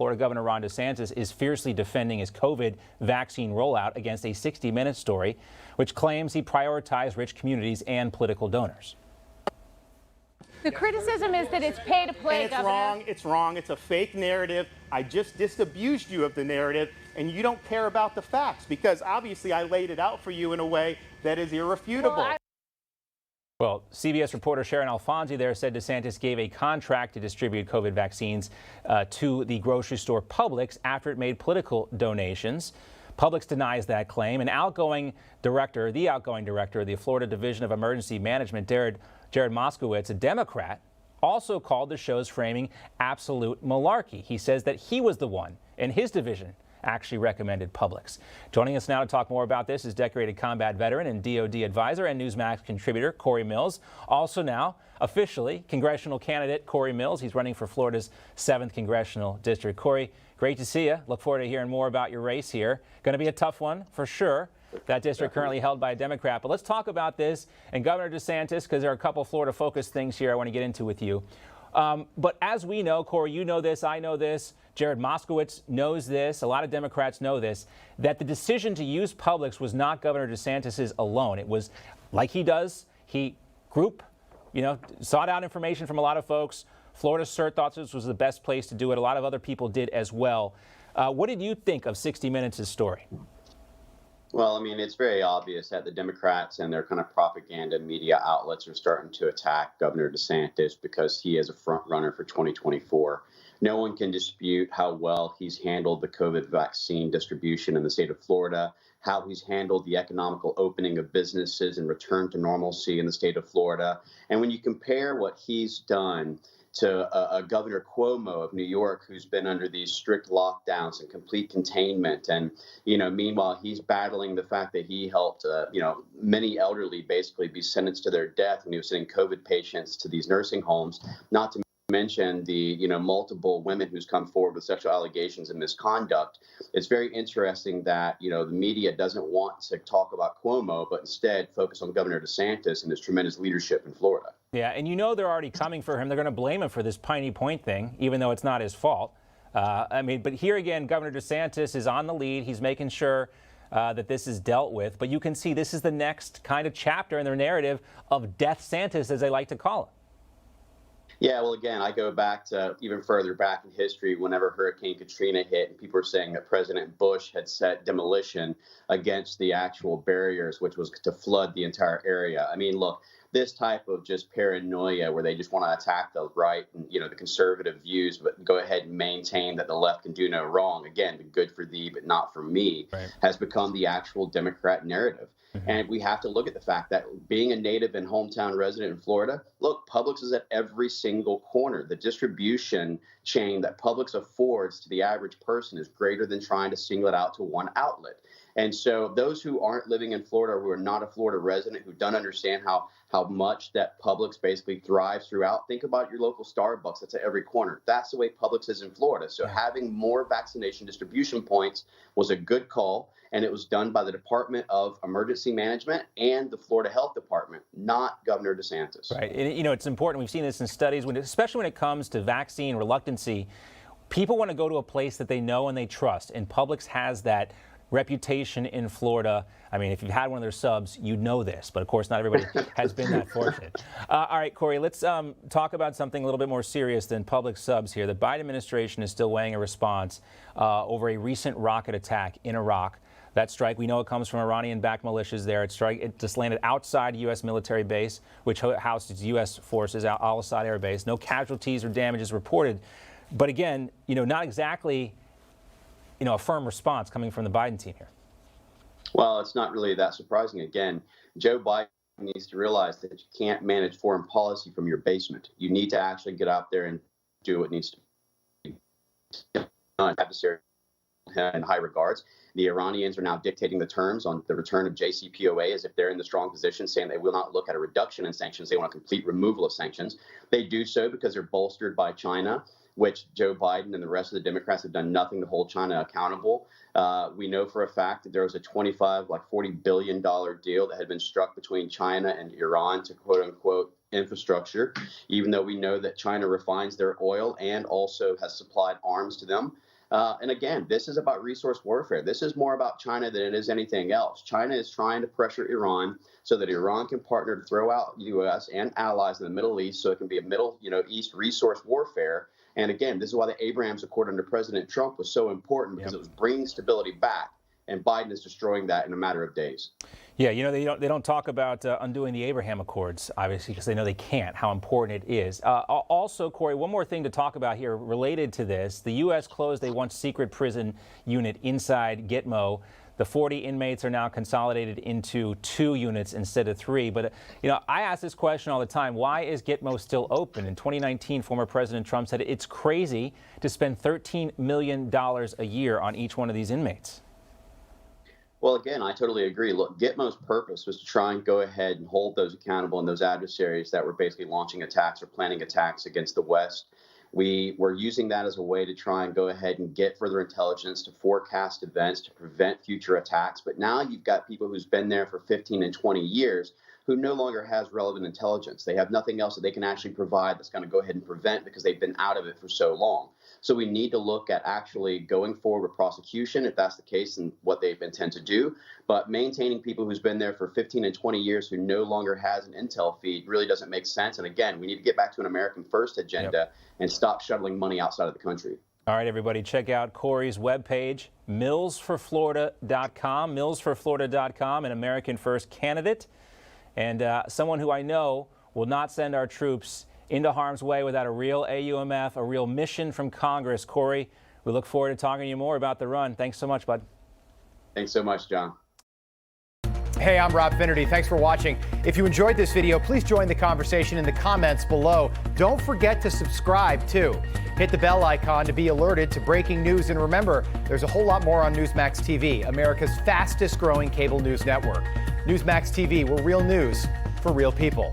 Florida Governor Ron DeSantis is fiercely defending his COVID vaccine rollout against a 60 Minutes story, which claims he prioritized rich communities and political donors. The criticism is that it's pay to play, and it's Governor. wrong. It's wrong. It's a fake narrative. I just disabused you of the narrative, and you don't care about the facts because obviously I laid it out for you in a way that is irrefutable. Well, CBS reporter Sharon Alfonsi there said DeSantis gave a contract to distribute COVID vaccines to the grocery store Publix after it made political donations. Publix denies that claim. The outgoing director of the Florida Division of Emergency Management, Jared Moskowitz, a Democrat, also called the show's framing absolute malarkey. He says that he was the one in his division actually recommended Publix. Joining us now to talk more about this is decorated combat veteran and DOD advisor and Newsmax contributor Cory Mills. Also now, officially, congressional candidate Cory Mills. He's running for Florida's 7th congressional district. Cory, great to see you. Look forward to hearing more about your race here. Going to be a tough one for sure. That district currently held by a Democrat. But let's talk about this and Governor DeSantis, because there are a couple Florida-focused things here I want to get into with you. But as we know, Cory, you know this, I know this, Jared Moskowitz knows this, a lot of Democrats know this, that the decision to use Publix was not Governor DeSantis's alone. It was like he does. He sought out information from a lot of folks. Florida CERT thought this was the best place to do it. A lot of other people did as well. What did you think of 60 Minutes' story? Well, I mean, it's very obvious that the Democrats and their kind of propaganda media outlets are starting to attack Governor DeSantis because he is a front runner for 2024. No one can dispute how well he's handled the COVID vaccine distribution in the state of Florida, how he's handled the economical opening of businesses and return to normalcy in the state of Florida. And when you compare what he's done to Governor Cuomo of New York, who's been under these strict lockdowns and complete containment. And, meanwhile, he's battling the fact that he helped, many elderly basically be sentenced to their death when he was sending COVID patients to these nursing homes, not to mention the, multiple women who's come forward with sexual allegations and misconduct. It's very interesting that, the media doesn't want to talk about Cuomo, but instead focus on Governor DeSantis and his tremendous leadership in Florida. Yeah, and they're already coming for him. They're going to blame him for this Piney Point thing, even though it's not his fault. But here again, Governor DeSantis is on the lead. He's making sure that this is dealt with. But you can see this is the next kind of chapter in their narrative of Death Santis, as they like to call it. Yeah, well, again, I go back to even further back in history whenever Hurricane Katrina hit and people were saying that President Bush had set demolition against the actual barriers, which was to flood the entire area. I mean, look, this type of just paranoia where they just want to attack the right and, the conservative views, but go ahead and maintain that the left can do no wrong. Again, the good for thee, but not for me, right, has become the actual Democrat narrative. Mm-hmm. And we have to look at the fact that being a native and hometown resident in Florida, look, Publix is at every single corner. The distribution chain that Publix affords to the average person is greater than trying to single it out to one outlet. And so those who aren't living in Florida, who are not a Florida resident, who don't understand how much that Publix basically thrives throughout, think about your local Starbucks that's at every corner. That's the way Publix is in Florida. So having more vaccination distribution points was a good call, and it was done by the Department of Emergency Management and the Florida Health Department, not Governor DeSantis. Right. And, it's important. We've seen this in studies, especially when it comes to vaccine reluctancy. People want to go to a place that they know and they trust, and Publix has that reputation in Florida. I mean, if you've had one of their subs, you know this, but of course not everybody has been that fortunate. All right, Cory, let's talk about something a little bit more serious than Publix subs here. The Biden administration is still weighing a response over a recent rocket attack in Iraq. That strike, we know it comes from Iranian-backed militias there. It just landed outside a U.S. military base, which houses U.S. forces, Al-Assad Air Base. No casualties or damages reported. But again, not exactly a firm response coming from the Biden team here. Well, it's not really that surprising. Again, Joe Biden needs to realize that you can't manage foreign policy from your basement. You need to actually get out there and do what needs to be done. Adversary in high regards. The Iranians are now dictating the terms on the return of JCPOA as if they're in the strong position, saying they will not look at a reduction in sanctions. They want a complete removal of sanctions. They do so because they're bolstered by China, which Joe Biden and the rest of the Democrats have done nothing to hold China accountable. We know for a fact that there was a $40 billion deal that had been struck between China and Iran to quote unquote infrastructure, even though we know that China refines their oil and also has supplied arms to them. And again, this is about resource warfare. This is more about China than it is anything else. China is trying to pressure Iran so that Iran can partner to throw out the U.S. and allies in the Middle East, so it can be a Middle East resource warfare. And again, this is why the Abraham Accord under President Trump was so important, because it was bringing stability back. And Biden is destroying that in a matter of days. Yeah, they don't talk about undoing the Abraham Accords, obviously, because they know they can't, how important it is. Also, Cory, one more thing to talk about here related to this. The U.S. closed a once secret prison unit inside Gitmo. The 40 inmates are now consolidated into 2 units instead of 3. But, I ask this question all the time. Why is Gitmo still open? In 2019, former President Trump said it's crazy to spend $13 million a year on each one of these inmates. Well, again, I totally agree. Look, Gitmo's purpose was to try and go ahead and hold those accountable and those adversaries that were basically launching attacks or planning attacks against the West. We were using that as a way to try and go ahead and get further intelligence to forecast events, to prevent future attacks. But now you've got people who's been there for 15 and 20 years who no longer has relevant intelligence. They have nothing else that they can actually provide that's going to go ahead and prevent, because they've been out of it for so long. So we need to look at actually going forward with prosecution, if that's the case, and what they intend to do. But maintaining people who's been there for 15 and 20 years who no longer has an intel feed really doesn't make sense. And again, we need to get back to an American first agenda and stop shuttling money outside of the country. All right, everybody, check out Cory's webpage, millsforflorida.com, millsforflorida.com, an American first candidate, and someone who I know will not send our troops into harm's way without a real AUMF, a real mission from Congress. Cory, we look forward to talking to you more about the run. Thanks so much, bud. Thanks so much, John. Hey, I'm Rob Finnerty. Thanks for watching. If you enjoyed this video, please join the conversation in the comments below. Don't forget to subscribe, too. Hit the bell icon to be alerted to breaking news. And remember, there's a whole lot more on Newsmax TV, America's fastest growing cable news network. Newsmax TV, we're real news for real people.